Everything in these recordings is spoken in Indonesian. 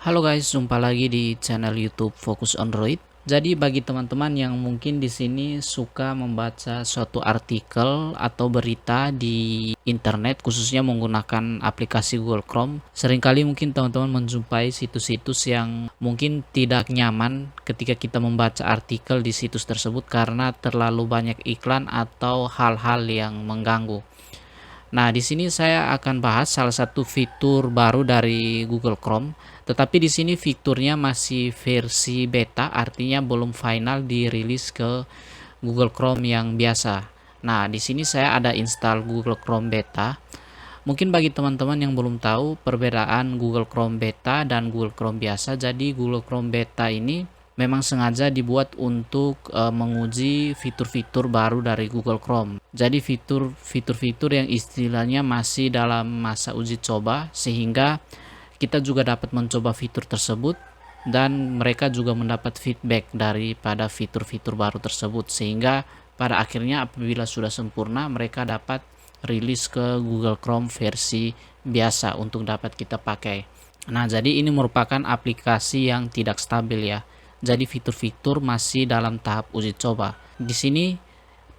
Halo guys, jumpa lagi di channel YouTube Fokus Android. Jadi bagi teman-teman yang mungkin di sini suka membaca suatu artikel atau berita di internet, khususnya menggunakan aplikasi Google Chrome, seringkali mungkin teman-teman menjumpai situs-situs yang mungkin tidak nyaman ketika kita membaca artikel di situs tersebut karena terlalu banyak iklan atau hal-hal yang mengganggu. Nah, di sini saya akan bahas salah satu fitur baru dari Google Chrome, tetapi di sini fiturnya masih versi beta, artinya belum final dirilis ke Google Chrome yang biasa. Nah, di sini saya ada install Google Chrome beta. Mungkin bagi teman-teman yang belum tahu perbedaan Google Chrome beta dan Google Chrome biasa, jadi Google Chrome beta ini memang sengaja dibuat untuk menguji fitur-fitur baru dari Google Chrome. Jadi fitur-fitur yang istilahnya masih dalam masa uji coba, sehingga kita juga dapat mencoba fitur tersebut dan mereka juga mendapat feedback daripada fitur-fitur baru tersebut, sehingga pada akhirnya apabila sudah sempurna mereka dapat rilis ke Google Chrome versi biasa untuk dapat kita pakai. Nah, jadi ini merupakan aplikasi yang tidak stabil ya. Jadi fitur-fitur masih dalam tahap uji coba. Di sini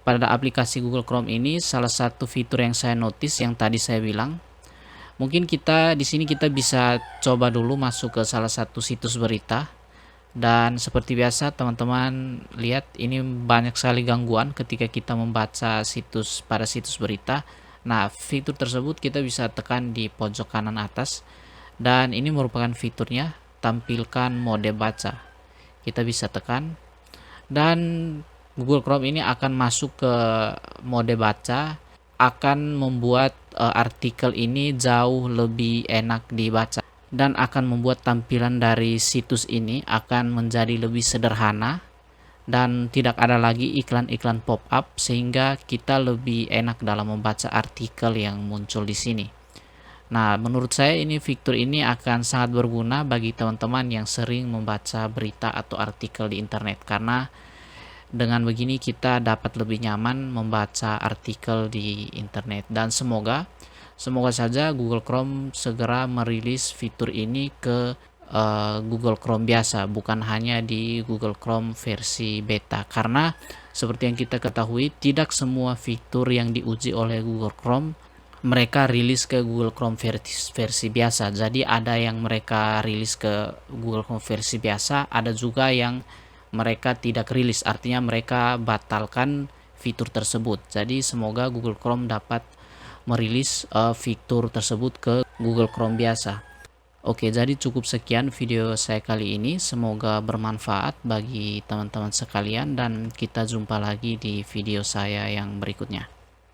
pada aplikasi Google Chrome ini salah satu fitur yang saya notice yang tadi saya bilang, mungkin kita di sini kita bisa coba dulu masuk ke salah satu situs berita. Dan seperti biasa teman-teman lihat ini banyak sekali gangguan ketika kita membaca situs berita. Nah, fitur tersebut kita bisa tekan di pojok kanan atas dan ini merupakan fiturnya, tampilkan mode baca. Kita bisa tekan dan Google Chrome ini akan masuk ke mode baca, akan membuat artikel ini jauh lebih enak dibaca dan akan membuat tampilan dari situs ini akan menjadi lebih sederhana dan tidak ada lagi iklan-iklan pop-up, sehingga kita lebih enak dalam membaca artikel yang muncul di sini. Nah, menurut saya ini fitur ini akan sangat berguna bagi teman-teman yang sering membaca berita atau artikel di internet, karena dengan begini kita dapat lebih nyaman membaca artikel di internet. Dan semoga saja Google Chrome segera merilis fitur ini ke Google Chrome biasa, bukan hanya di Google Chrome versi beta, karena seperti yang kita ketahui tidak semua fitur yang diuji oleh Google Chrome mereka rilis ke Google Chrome versi biasa. Jadi ada yang mereka rilis ke Google Chrome versi biasa, ada juga yang mereka tidak rilis, artinya mereka batalkan fitur tersebut. Jadi semoga Google Chrome dapat merilis fitur tersebut ke Google Chrome biasa. Oke, jadi cukup sekian video saya kali ini. Semoga bermanfaat bagi teman-teman sekalian dan kita jumpa lagi di video saya yang berikutnya.